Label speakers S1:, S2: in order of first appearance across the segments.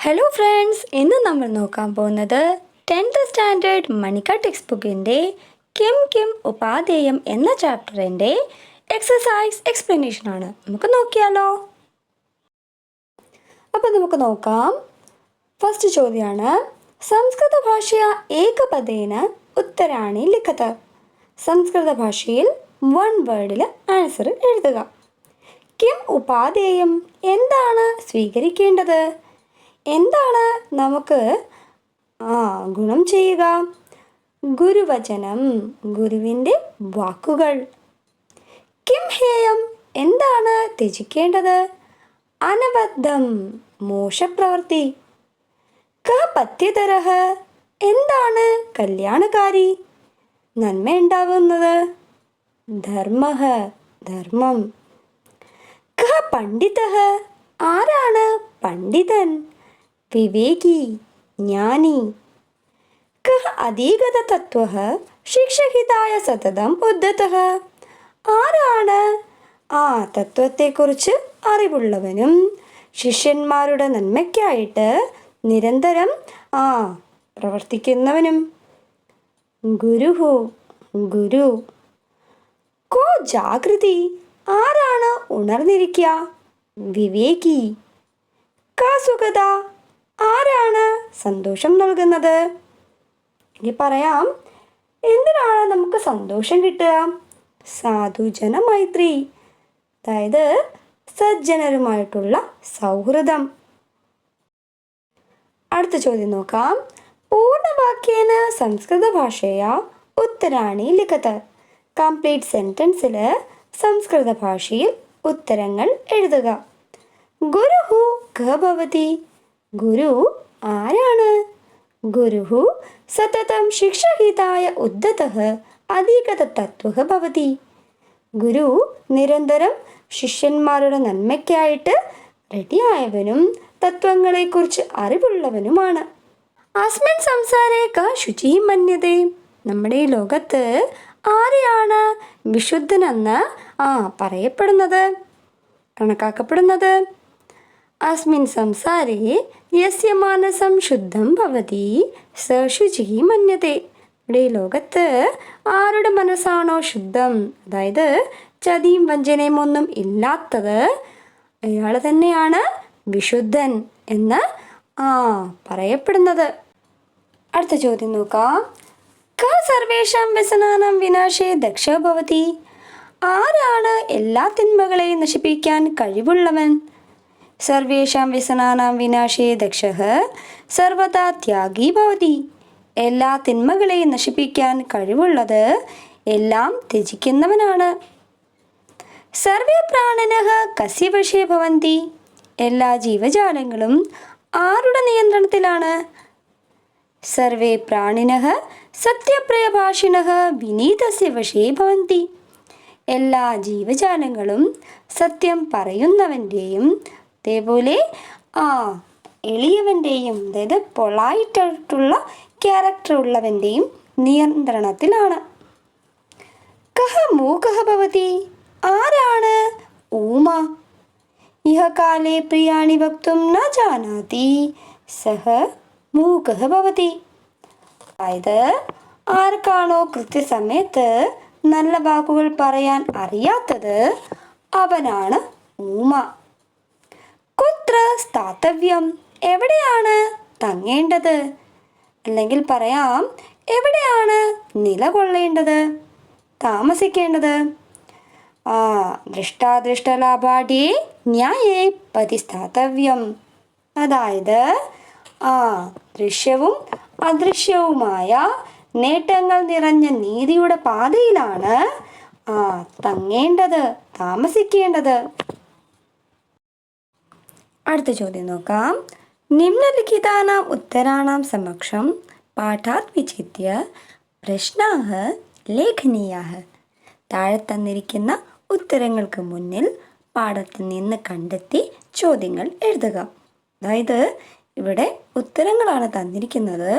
S1: Hello friends, ഇന്ന് നമ്മൾ നോക്കാൻ പോകുന്നത് 10th സ്റ്റാൻഡേർഡ് മണിക്ക ടെക്സ്റ്റ് ബുക്കിൻ്റെ കിം കിം ഉപാധേയം എന്ന ചാപ്റ്ററിൻ്റെ എക്സസൈസ് എക്സ്പ്ലനേഷനാണ്. നമുക്ക് നോക്കിയാലോ? അപ്പോൾ നമുക്ക് നോക്കാം. ഫസ്റ്റ് ചോദ്യമാണ്, സംസ്കൃത ഭാഷയ ഏകപദേന ഉത്തരാണി ലിഖത. സംസ്കൃത ഭാഷയിൽ വൺ വേർഡിൽ ആൻസർ എഴുതുക. കിം ഉപാധേയം, എന്താണ് സ്വീകരിക്കേണ്ടത്, എന്താണ് നമുക്ക് ഗുണം ചെയ്യുക? ഗുരുവചനം, ഗുരുവിൻ്റെ വാക്കുകൾ. കിം ഹേയം, എന്താണ് ത്യജിക്കേണ്ടത്? അനബദ്ധം, മോശപ്രവൃത്തി. കഹ പത്യതരഹ, എന്താണ് കല്യാണകാരി, നന്മയുണ്ടാവുന്നത്? ധർമ്മഃ, ധർമ്മം. കഹ പണ്ഡിതഃ, ആരാണ് പണ്ഡിതൻ? വിവേകി, ജ്ഞാനി. കഹ അധിഗത തത്വഃ ശിക്ഷഹിതായ സതതം ഉദ്ധതഃ, ആരാണ് ആ തത്വത്തെക്കുറിച്ച് അറിവുള്ളവനും ശിഷ്യന്മാരുടെ നന്മയ്ക്കായിട്ട് നിരന്തരം പ്രവർത്തിക്കുന്നവനും? ഗുരുഹു, ഗുരു. കോ ജാഗൃതി, ആരാണ് ഉണർന്നിരിക്കുക? വിവേകി. കാ സുഖത, ആരാണ് സന്തോഷം നൽകുന്നത്? ഇനി പറയാം, എന്തിനാണ് നമുക്ക് സന്തോഷം കിട്ടുക? സാധുജന മൈത്രി, അതായത് സജ്ജനരുമായിട്ടുള്ള സൗഹൃദം. അടുത്ത ചോദ്യം നോക്കാം. പൂർണ്ണവാക്യേന സംസ്കൃത ഭാഷയ ഉത്തരാണി ലിഖത. കംപ്ലീറ്റ് സെൻറ്റൻസിൽ സംസ്കൃത ഭാഷയിൽ ഉത്തരങ്ങൾ എഴുതുക. ഗുരുഹു കഃ ഭവതി, ഗുരു ആരാണ്? ഗുരുഹു സതതം ശിക്ഷഹിതായ ഉദ്ധതഃ അധിഗത തത്വഃ ഭവതി. ഗുരു നിരന്തരം ശിഷ്യന്മാരുടെ നന്മയ്ക്കായിട്ട് റെഡിയായവനും തത്വങ്ങളെക്കുറിച്ച് അറിവുള്ളവനുമാണ്. അസ്മിൻ സംസാരേ ക ശുചി മന്യതേ, നമ്മുടെ ഈ ലോകത്ത് ആരെയാണ് വിശുദ്ധനെന്ന് പറയപ്പെടുന്നത്, കണക്കാക്കപ്പെടുന്നത്? അസ്മിൻ സംസാരേ യസ്യ മാനസം ശുദ്ധം ഭവതി സ ശുചി മന്യതേ. ഇവിടെ ലോകത്ത് ആരുടെ മനസ്സാണോ ശുദ്ധം, അതായത് ചതിയും വഞ്ചനയും ഒന്നും ഇല്ലാത്തത്, അയാൾ തന്നെയാണ് വിശുദ്ധൻ എന്ന് പറയപ്പെടുന്നത്. അടുത്ത ചോദ്യം നോക്കാം. ക സർവേഷാം വ്യസനാനാം വിനാശേ ദക്ഷ ഭവതി, ആരാണ് എല്ലാ തിന്മകളെയും നശിപ്പിക്കാൻ കഴിവുള്ളവൻ? സർവേഷാം വ്യസനാനാം വിനാശേ ദക്ഷഃ സർവദാ ത്യാഗി ഭവതി, എല്ലാ തിന്മകളെയും നശിപ്പിക്കാൻ കഴിവുള്ളത് എല്ലാം ത്യജിക്കുന്നവനാണ്. സർവേ പ്രാണിനഃ കസ്യ വശേ ഭവന്തി, എല്ലാ ജീവജാലങ്ങളും ആരുടെ നിയന്ത്രണത്തിലാണ്? സർവേ പ്രാണിനഃ സത്യപ്രയഭാഷിണഃ വിനീതസ്യ വശേ ഭവന്തി, എല്ലാ ജീവജാലങ്ങളും സത്യം പറയുന്നവൻ്റെയും അതേപോലെ എളിയവൻ്റെയും, അതായത് പൊളൈറ്റായിട്ടുള്ള ക്യാരക്ടർ ഉള്ളവൻ്റെയും നിയന്ത്രണത്തിലാണ്. കഹ മൂകഃ ഭവതി, ആരാണ് ഊമ? ഇഹ കാലേ പ്രിയാണി വക്തും ന ജാനാതി സഹ മൂകഃ ഭവതി, അതായത് ആർക്കാണോ കൃത്യസമയത്ത് നല്ല വാക്കുകൾ പറയാൻ അറിയാത്തത് അവനാണ് ഊമ. കുത്ര സ്ഥാതവ്യം, എവിടെയാണ് തങ്ങേണ്ടത്, അല്ലെങ്കിൽ പറയാം എവിടെയാണ് നിലകൊള്ളേണ്ടത്, താമസിക്കേണ്ടത്? ദൃഷ്ടാദൃഷ്ടലാഭാഢ്യേ ന്യായേ പ്രതിസ്ഥാതവ്യം, അതായത് ദൃശ്യവും അദൃശ്യവുമായ നേട്ടങ്ങൾ നിറഞ്ഞ നീതിയുടെ പാതയിലാണ് തങ്ങേണ്ടത്, താമസിക്കേണ്ടത്. അടുത്ത ചോദ്യം നോക്കാം. നിമ്നലിഖിതാനാം ഉത്തരാണാം സമക്ഷം പാഠാത് വിചിത്യ പ്രശ്നാഃ ലേഖനീയാഃ. താഴെ തന്നിരിക്കുന്ന ഉത്തരങ്ങൾക്ക് മുന്നിൽ പാഠത്തിൽ നിന്ന് കണ്ടെത്തി ചോദ്യങ്ങൾ എഴുതുക. അതായത് ഇവിടെ ഉത്തരങ്ങളാണ് തന്നിരിക്കുന്നത്,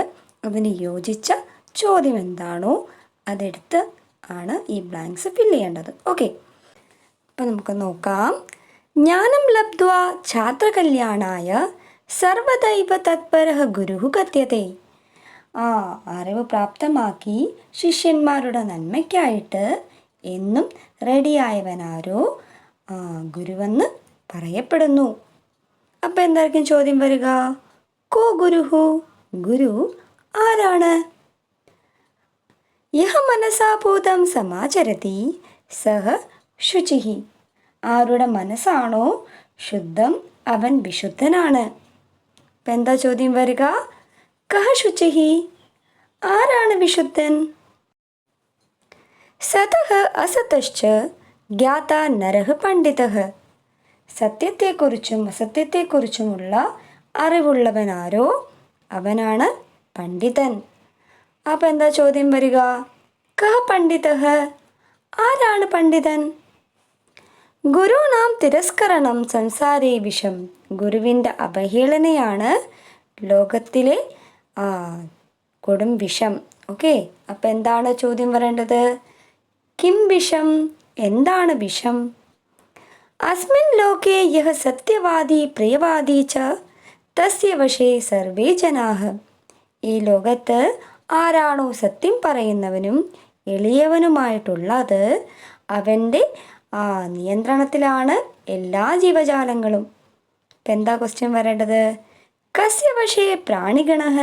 S1: അതിന് യോജിച്ച ചോദ്യം എന്താണോ അതെടുത്ത് ആണ് ഈ ബ്ലാങ്ക്സ് ഫില്ല് ചെയ്യേണ്ടത്. ഓക്കെ, അപ്പം നമുക്ക് നോക്കാം. ജ്ഞാനം ലബ്ധ്വാ ഛാത്രകല്യാണായ സർവദൈവ തത്പരഃ ഗുരുഃ കഥ്യതേ. അറിവ് പ്രാപ്തമാക്കി ശിഷ്യന്മാരുടെ നന്മയ്ക്കായിട്ട് എന്നും റെഡിയായവനാരോ ഗുരുവെന്ന് പറയപ്പെടുന്നു. അപ്പം എന്തായിരിക്കും ചോദ്യം വരിക? കോ ഗുരുഹു? ഗുരു ആരാണ്? യഹ മനസാഭൂതം സമാചരതി സഹ ശുചിഹി. ആരുടെ മനസ്സാണോ ശുദ്ധം അവൻ വിശുദ്ധനാണ്. ഇപ്പം എന്താ ചോദ്യം വരിക? കഹ ശുചിഹി? ആരാണ് വിശുദ്ധൻ? സതഃ അസതശ്ച ജ്ഞാത നരഃ പണ്ഡിതഃ. സത്യത്തെക്കുറിച്ചും അസത്യത്തെക്കുറിച്ചുമുള്ള അറിവുള്ളവനാരോ അവനാണ് പണ്ഡിതൻ. അപ്പം എന്താ ചോദ്യം വരിക? കഹ പണ്ഡിതഃ? ആരാണ് പണ്ഡിതൻ? ഗുരുനാം തിരസ്കരണം സംസാരേ വിഷം. ഗുരുവിൻ്റെ അവഹേളനയാണ് ലോകത്തിലെ കൊടും വിഷം. ഓക്കെ, അപ്പം എന്താണ് ചോദ്യം വരേണ്ടത്? കിം വിഷം? എന്താണ് വിഷം? അസ്മിൻ ലോകേ യഹ സത്യവാദി പ്രിയവാദി ച തസ്യ വശേ സർവേ ജനാഃ. ഈ ലോകത്ത് ആരാണോ സത്യം പറയുന്നവനും എളിയവനുമായിട്ടുള്ളത് അവൻ്റെ നിയന്ത്രണത്തിലാണ് എല്ലാ ജീവജാലങ്ങളും. ഇപ്പം എന്താ ക്വസ്റ്റ്യൻ വരേണ്ടത്? കസ്യ വശേ പ്രാണിഗണഃ?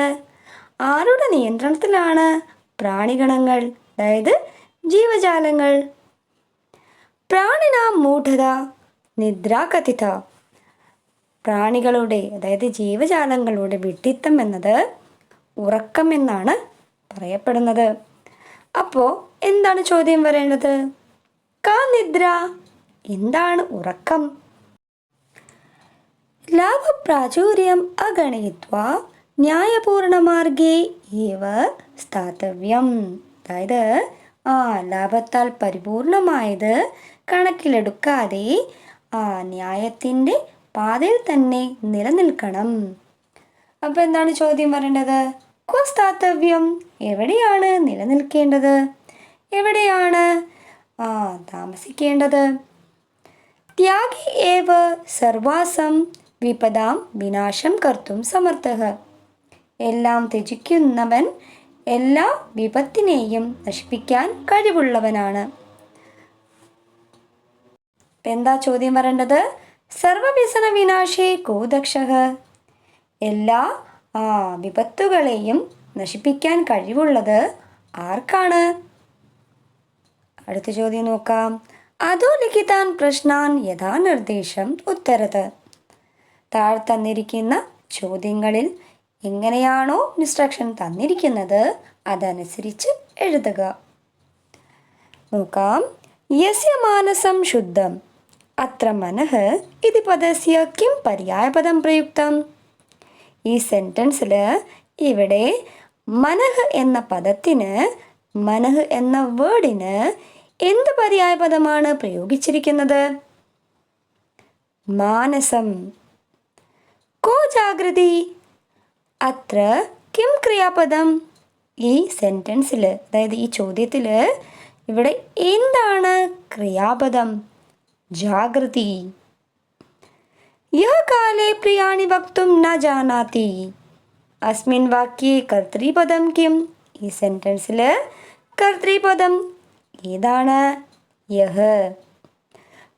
S1: ആരുടെ നിയന്ത്രണത്തിലാണ് പ്രാണിഗണങ്ങൾ, അതായത് ജീവജാലങ്ങൾ? പ്രാണിനാം മൂഢത നിദ്രാ കഥിത. പ്രാണികളുടെ അതായത് ജീവജാലങ്ങളുടെ വിഡ്ഢിത്തം എന്നത് ഉറക്കം എന്നാണ് പറയപ്പെടുന്നത്. അപ്പോൾ എന്താണ് ചോദ്യം വരേണ്ടത്? കാ നിദ്ര? എന്താണ് ഉറക്കം? ലാഭപ്രാചുര്യം അഗണയിത്വാ ന്യായപൂർണമാർഗേ ഏവ സ്ഥാതവ്യം. അതായത് ലാഭത്താൽ പരിപൂർണമായത് കണക്കിലെടുക്കാതെ ന്യായത്തിൻ്റെ പാതയിൽ തന്നെ നിലനിൽക്കണം. അപ്പം എന്താണ് ചോദ്യം വരേണ്ടത്? ക്വ സ്ഥാതവ്യം? എവിടെയാണ് നിലനിൽക്കേണ്ടത്? എവിടെയാണ് താമസിക്കേണ്ടത്? ത്യാഗി ഏവ സർവാസം വിപദാം വിനാശം കർത്തും സമർത്ഥഃ. എല്ലാം ത്യജിക്കുന്നവൻ എല്ലാ വിപത്തിനെയും നശിപ്പിക്കാൻ കഴിവുള്ളവനാണ്. എന്താ ചോദ്യം വരേണ്ടത്? സർവവ്യസന വിനാശേ കോ ദക്ഷഃ? എല്ലാ വിപത്തുകളെയും നശിപ്പിക്കാൻ കഴിവുള്ളത് ആർക്കാണ്? അടുത്ത ചോദ്യം നോക്കാം. അതോ ലിഖിതാൻ പ്രശ്നാൻ യഥാ നിർദ്ദേശം ഉത്തരത്. താഴെ തന്നിരിക്കുന്ന ചോദ്യങ്ങളിൽ എങ്ങനെയാണോ ഇൻസ്ട്രക്ഷൻ തന്നിരിക്കുന്നത് അതനുസരിച്ച് എഴുതുക. നോക്കാം. യസ്യ മാനസം ശുദ്ധം അത്ര മനഃ ഇതി പദസ്യ കിം പര്യായപദം പ്രയുക്തം. ഈ സെൻറ്റൻസിൽ ഇവിടെ മനഃ എന്ന പദത്തിന്, മനഃ എന്ന വേർഡിന് എന്ത് പര്യായപദമാണ് പ്രയോഗിച്ചിരിക്കുന്നത്? മാനസം. കോ ജാഗ്രതി? അത്ര കിം ക്രിയാപദം? ഈ സെൻറ്റൻസിൽ അതായത് ഈ ചോദ്യത്തിൽ ഇവിടെ എന്താണ് ക്രിയാപദം? ജാഗ്രതി. യഹ കാലേ പ്രിയാണി വക്തും ന ജാനാതി. അസ്മിൻ വാക്യേ കർത്തൃപദം കിം? ഈ സെൻറ്റൻസിൽ കർത്തൃപദം ഏതാണ്? യഹ.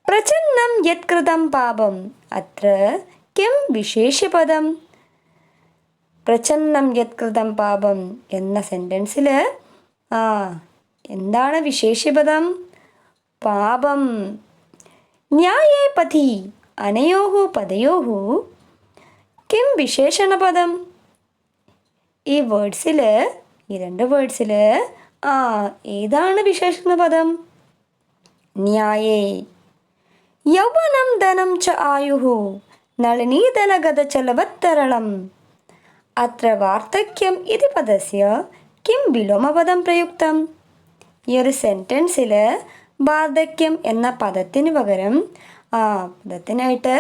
S1: പ്രച്ഛന്നം യത് കൃതം പാപം അത്ര കിം വിശേഷ്യപദം? പ്രച്ഛന്നം യത് കൃതം പാപം എന്ന സെൻറ്റൻസിൽ എന്താണ് വിശേഷ്യപദം? പാപം. ന്യായേ പഥി അനയോഃ പദയോഃ കിം വിശേഷണപദം? ഈ വേർഡ്സിൽ, ഈ രണ്ട് വേർഡ്സിൽ ഏതാണ് വിശേഷണപദം? ന്യായേ. യൗവനം ധനം ച ആയുഃ നളിനീതലഗതചലവത്തരളം അത്ര വാർദ്ധക്യം ഇതി പദസ്യ കിം വിലോമപദം പ്രയുക്തം. ഈ ഒരു സെൻറ്റൻസിൽ വാർദ്ധക്യം എന്ന പദത്തിന് പകരം പദത്തിനായിട്ട്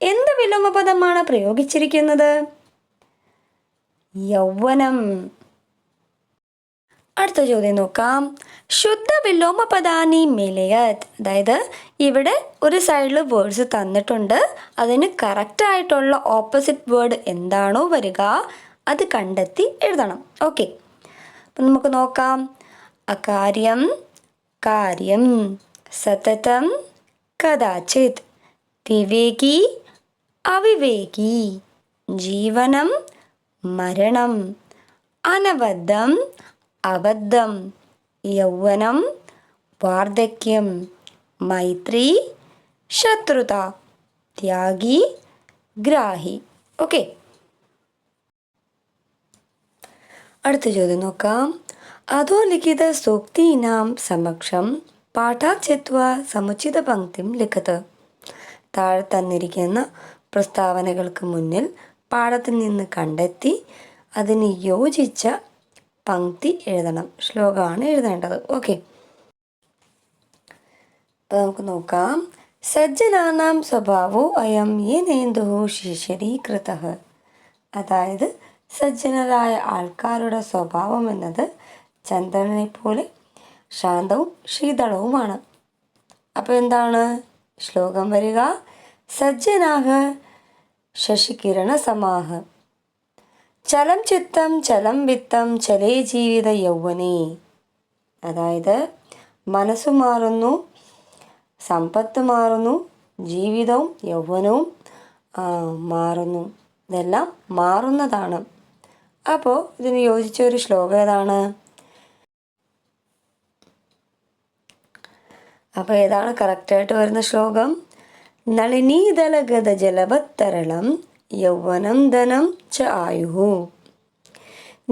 S1: എന്ത് വിലോമപദമാണ് പ്രയോഗിച്ചിരിക്കുന്നത്? യൗവനം. അടുത്ത ചോദ്യം നോക്കാം. ശുദ്ധ വിലോമ പദാനി മെലയത്. അതായത് ഇവിടെ ഒരു സൈഡിൽ വേർഡ്സ് തന്നിട്ടുണ്ട്, അതിന് കറക്റ്റായിട്ടുള്ള ഓപ്പോസിറ്റ് വേർഡ് എന്താണോ വരിക അത് കണ്ടെത്തി എഴുതണം. ഓക്കെ, അപ്പം നമുക്ക് നോക്കാം. അകാര്യം കാര്യം, സതതം കദാചിത്, വിവേകി അവിവേകി, ജീവനം മരണം, അനബദ്ധം അബദ്ധം, യൗവനം വാർദ്ധക്യം, മൈത്രി ശത്രുത, ത്യാഗി ഗ്രാഹി. ഓക്കെ, അടുത്ത ചോദ്യം നോക്കാം. അധോലിഖിത സൂക്തീനാം സമക്ഷം പാഠാത് ചിത്വാ സമുചിത പങ്ക്തിം ലിഖത്. താഴെ തന്നിരിക്കുന്ന പ്രസ്താവനകൾക്ക് മുന്നിൽ പാഠത്തിൽ നിന്ന് കണ്ടെത്തി അതിന് യോജിച്ച പങ്ക്തി എഴുതണം. ശ്ലോകമാണ് എഴുതേണ്ടത്. ഓക്കെ, അപ്പോൾ നമുക്ക് നോക്കാം. സജ്ജനാനാം സ്വഭാവോ അയം യേനേന്ദുഃ ശീശരീകൃതഃ. അതായത് സജ്ജനരായ ആൾക്കാരുടെ സ്വഭാവം എന്നത് ചന്ദ്രനെ പോലെ ശാന്തവും ശീതളവുമാണ്. അപ്പോൾ എന്താണ് ശ്ലോകം വരിക? സജ്ജനാഹ ശശികിരണ സമാഹ, ചലം ചിത്തം ചലം വിത്തം ചലേ ജീവിത യൗവനേ. അതായത് മനസ്സ് മാറുന്നു, സമ്പത്ത് മാറുന്നു, ജീവിതവും യൗവനവും മാറുന്നു. ഇതെല്ലാം മാറുന്നതാണ്. അപ്പോൾ ഇതിന് യോജിച്ച ഒരു ശ്ലോകം ഏതാണ്? അപ്പോൾ ഏതാണ് കറക്റ്റായിട്ട് വരുന്ന ശ്ലോകം? നളിനീദലഗത ജലവത്തരളം യൗവനം ധനം ച ആയുഃ,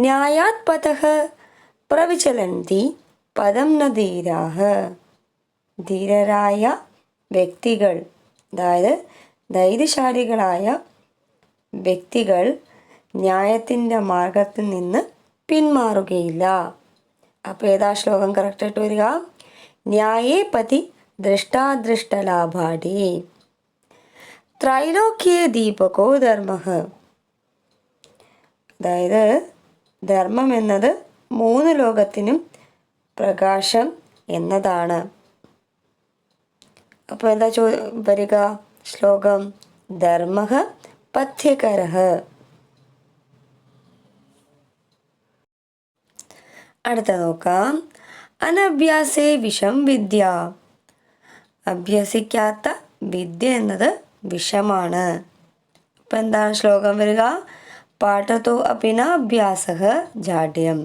S1: ന്യായാത് പഥഃ പ്രവിചലന്തി പദം ന ധീരാഃ. ധീരരായ വ്യക്തികൾ, അതായത് ധൈര്യശാലികളായ വ്യക്തികൾ ന്യായത്തിൻ്റെ മാർഗത്തിൽ നിന്ന് പിന്മാറുകയില്ല. അപ്പോൾ ഏതാ ശ്ലോകം കറക്റ്റായിട്ട് വരിക? ന്യായേ പതി ദൃഷ്ടാദൃഷ്ടലാഭാടി, ത്രൈലോക്യേ ദീപകോ ധർമ്മഃ. അതായത് ധർമ്മം എന്നത് 3 ലോകത്തിനും പ്രകാശം എന്നതാണ്. അപ്പോൾ എന്താ വരിക ശ്ലോകം? ധർമ്മഃ പഥ്യകരഃ. അടുത്ത നോക്കാം. അനഭ്യാസേ വിഷം വിദ്യ. അഭ്യസിക്കാത്ത വിദ്യ എന്നത് വിഷമാണ്. അപ്പം എന്താണ് ശ്ലോകം വരിക? പാഠതോ അപിന അഭ്യാസഃ ജാഡ്യം.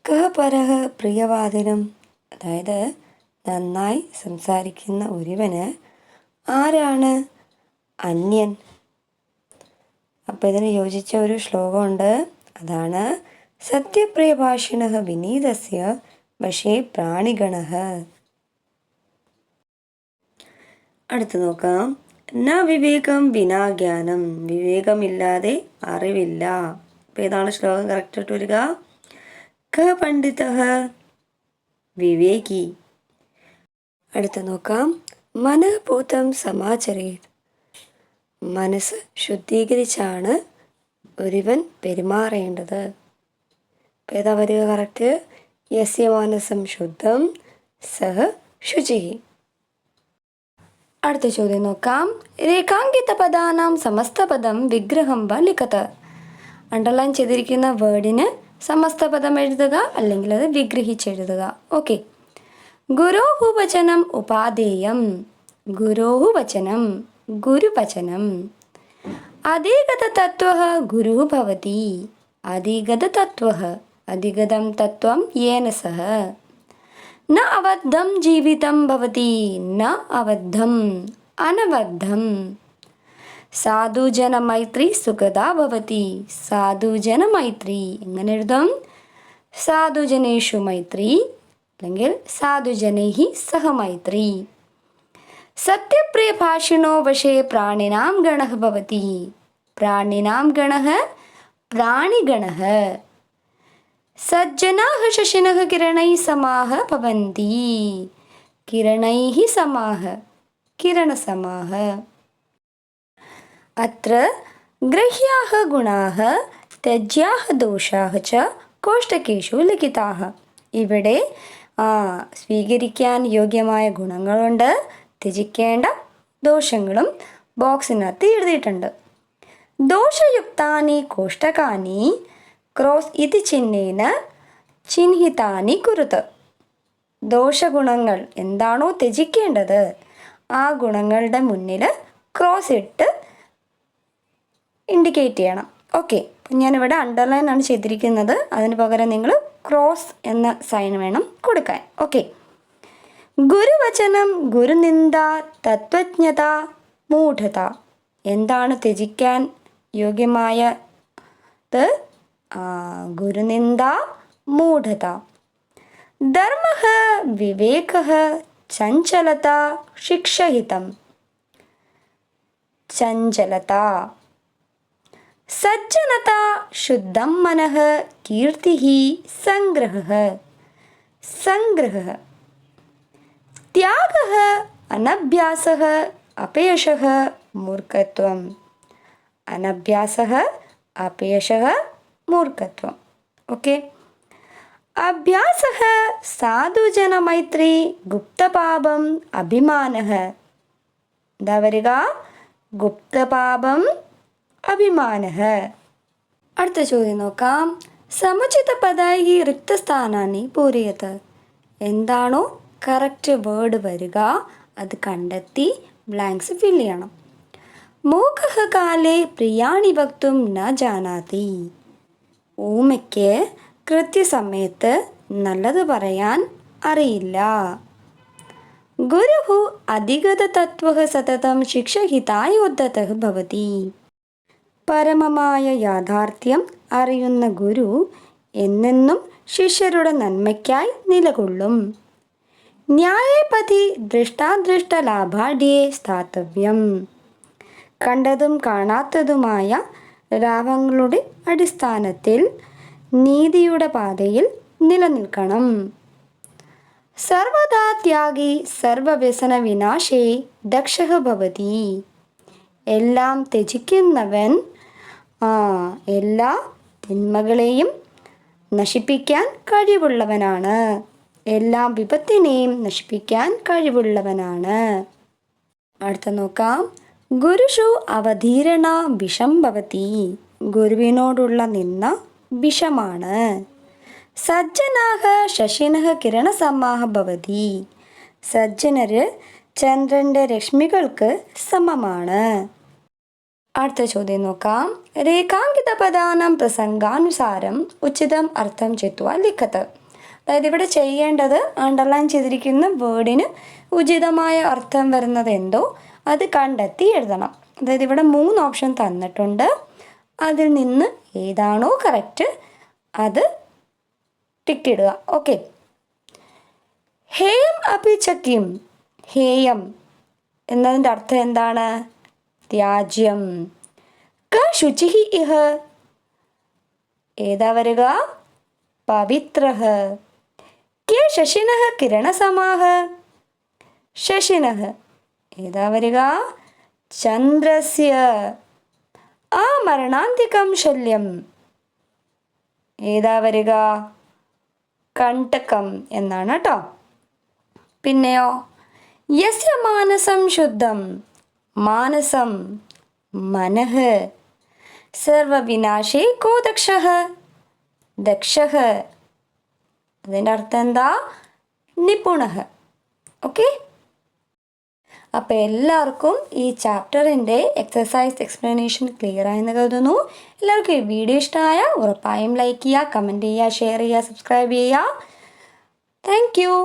S1: കഃ പരഃ പ്രിയവാദിനം. അതായത് നന്നായി സംസാരിക്കുന്ന ഒരുവന് ആരാണ് അന്യൻ? അപ്പം ഇതിന് യോജിച്ച ഒരു ശ്ലോകമുണ്ട്, അതാണ് സത്യപ്രിയഭാഷിണഃ വിനീതസ്യ വശേ പ്രാണിഗണഃ. അടുത്ത് നോക്കാം. ന വിവേകം വിനാ ജ്ഞാനം. വിവേകമില്ലാതെ അറിവില്ല. അപ്പോൾ ഏതാണ് ശ്ലോകം കറക്റ്റായിട്ട് വരിക? ക പണ്ഡിതഃ വിവേകി. അടുത്ത് നോക്കാം. മനഃപൂതം സമാചരേത്. മനസ്സ് ശുദ്ധീകരിച്ചാണ് ഒരുവൻ പെരുമാറേണ്ടത്. അപ്പോൾ ഏതാ വരിക കറക്റ്റ്? യസ്യ മാനസം ശുദ്ധം സഹ ശുചിഃ. അടുത്ത ചോദ്യം നോക്കാം. രേഖാങ്കിത പദാനാം സമസ്തപദം വിഗ്രഹം വ ലിഖത്. അണ്ടർലൈൻ ചെയ്തിരിക്കുന്ന വേർഡിന് സമസ്തപദം എഴുതുക, അല്ലെങ്കിൽ അത് വിഗ്രഹിച്ചെഴുതുക. ഓക്കെ. ഗുരോഹു വചനം ഉപാധേയം. ഗുരോഹു വചനം ഗുരുവചനം. അധിഗത തത്വഃ ഗുരുഃ ഭവതി. അധിഗത തത്വഃ അധിഗതം തത്വം യേന സഹ. ന അബദ്ധം ജീവിതം ഭവതി. ന അബദ്ധം അനബദ്ധം. സാധുജനമൈത്രി സുഖദാ ഭവതി. സാധുജനമൈത്രി എങ്ങനെ എഴുതും? സാധുജനേഷു മൈത്രി അല്ലെങ്കിൽ സാധുജനൈഹി സഹ മൈത്രി. സത്യപ്രിയഭാഷിണോ വശേ പ്രാണിനാം ഗണഃ ഭവതി. പ്രാണിനാം ഗണഃ പ്രാണിഗണഃ. സജ്ജനാഃ ശശിനഃ കിരണൈः സമാഃ ഭവന്തി. കിരണൈः സമാഃ കിരണസമാഃ. അത്ര ഗ്രഹ്യാഃ ഗുണാഃ ത്യജ്യാഃ ദോഷാഃ ച കോഷ്ടകേഷു ലിഖിതാഹ. ഇവിടെ സ്വീകരിക്കാൻ യോഗ്യമായ ഗുണങ്ങളുണ്ട്, ത്യജിക്കേണ്ട ദോഷങ്ങളും ബോക്സിനകത്ത് എഴുതിയിട്ടുണ്ട്. ദോഷയുക്താനി കോഷ്ടകാനി ക്രോസ് ഇതി ചിഹ്നേന ചിഹ്നിതാനി കുരുത്. ദോഷഗുണങ്ങൾ എന്താണോ ത്യജിക്കേണ്ടത് ആ ഗുണങ്ങളുടെ മുന്നിൽ ക്രോസ് ഇട്ട് ഇൻഡിക്കേറ്റ് ചെയ്യണം. ഓക്കെ, ഞാനിവിടെ അണ്ടർലൈൻ ആണ് ചെയ്തിരിക്കുന്നത്, അതിന് പകരം നിങ്ങൾ ക്രോസ് എന്ന സൈൻ വേണം കൊടുക്കാൻ. ഓക്കെ. ഗുരുവചനം, ഗുരുനിന്ദ, തത്വജ്ഞത, മൂഢത. എന്താണ് ത്യജിക്കാൻ യോഗ്യമായത്? ഗുരുനിന്ദ, മൂഢത. ധർമ്മഃ, വിവേകഃ, ചഞ്ചലത, ശിക്ഷഹിതം. ചഞ്ചലത. സജ്ജനത, ശുദ്ധം മനഃ, കീർത്തിഃ, സംഗ്രഹഃ. സംഗ്രഹഃ. ത്യാഗഃ, അനഭ്യാസഃ, അപയശഃ, മൂർഖത്വം. അനഭ്യാസഃ, അപയശഃ, മൂർഖത്വം. ഓക്കെ. അഭ്യാസഃ, സാധുജനമൈത്രി, ഗുപ്തപാപം, അഭിമാനഃ. എന്താ വരിക? ഗുപ്തപാപം, അഭിമാനഃ. അടുത്ത ചോദ്യം നോക്കാം. സമുചിത പദൈഹി റിക്തസ്ഥാനാനി പൂരയത്ത്. എന്താണോ കറക്റ്റ് വേർഡ് വരിക അത് കണ്ടെത്തി ബ്ലാങ്ക്സ് ഫില്ല് ചെയ്യണം. മൂകഃ കാലേ പ്രിയാണി വക്തും ന ജാനാതി. ഊമയ്ക്ക് കൃത്യസമയത്ത് നല്ലത് പറയാൻ അറിയില്ല. ഗുരുഃ അധിഗത തത്വഃ സതതം ശിക്ഷഹിതായ ഉദ്ധതഃ ഭവതി. പരമമായ യാഥാർത്ഥ്യം അറിയുന്ന ഗുരു എന്നെന്നും ശിഷ്യരുടെ നന്മയ്ക്കായി നിലകൊള്ളും. ന്യായേപതി ദൃഷ്ടാദൃഷ്ടലാഭാഢ്യേ സ്ഥാതവ്യം. കണ്ടതും കാണാത്തതുമായ ലാഭങ്ങളുടെ അടിസ്ഥാനത്തിൽ നീതിയുടെ പാതയിൽ നിലനിൽക്കണം. സർവദാ ത്യാഗി സർവവ്യസന വിനാശേ ദക്ഷഃ ഭവതി. എല്ലാം ത്യജിക്കുന്നവൻ എല്ലാ തിന്മകളെയും നശിപ്പിക്കാൻ കഴിവുള്ളവനാണ്. എല്ലാ വിപത്തിനെയും നശിപ്പിക്കാൻ കഴിവുള്ളവനാണ്. അടുത്ത നോക്കാം. ഗുരുഷു അവധീരണ വിഷം ഭവതി. ഗുരുവിനോടുള്ള നിന്ന വിഷമാണ്. സജ്ജനാഹ ശശിനഃ കിരണസമാഹ ഭവതി. സജ്ജനര് ചന്ദ്രൻ്റെ രശ്മികൾക്ക് സമമാണ്. അടുത്ത ചോദ്യം നോക്കാം. രേഖാങ്കിത പദാനം പ്രസംഗാനുസാരം ഉചിതം അർത്ഥം ചിത്വാ ലിഖത്. അതായത് ഇവിടെ ചെയ്യേണ്ടത് അണ്ടർലൈൻ ചെയ്തിരിക്കുന്ന വേർഡിന് ഉചിതമായ അർത്ഥം വരുന്നത് എന്തോ അത് കണ്ടെത്തി എഴുതണം. അതായത് ഇവിടെ 3 ഓപ്ഷൻ തന്നിട്ടുണ്ട്, അതിൽ നിന്ന് ഏതാണോ കറക്റ്റ് അത് ടിക്കിടുക. ഓക്കെ. ഹേയം അപിചക്യം. ഹേയം എന്നതിൻ്റെ അർത്ഥം എന്താണ്? ത്യാജ്യം. ക ശുചിഹി ഇഹ. ഏതാ വരിക? പവിത്രഃ. കെ ശശിനഃ കിരണസമാഹ. ശശിനഃ ഏതാ വരിക? ചന്ദ്രസ്യ. ആ മരണാന്തികം ശല്യം ഏതാ വരിക? കണ്ടകം എന്നാണ് കേട്ടോ. പിന്നെയോ യസ്യ മാനസം ശുദ്ധം. മാനസം മനഃ. സർവവിനാശേ കോ ദക്ഷഃ. ദക്ഷഃ അതിൻ്റെ അർത്ഥം എന്താ? നിപുണഃ. ഓക്കെ. അപ്പോൾ എല്ലാവർക്കും ഈ ചാപ്റ്ററിൻ്റെ എക്സസൈസ് എക്സ്പ്ലനേഷൻ ക്ലിയർ ആയെന്ന് കരുതുന്നു. എല്ലാവർക്കും ഈ വീഡിയോ ഇഷ്ടമായ ഉറപ്പായും ലൈക്ക് ചെയ്യുക, കമൻറ്റ് ചെയ്യുക, ഷെയർ ചെയ്യുക, സബ്സ്ക്രൈബ് ചെയ്യുക. Thank you.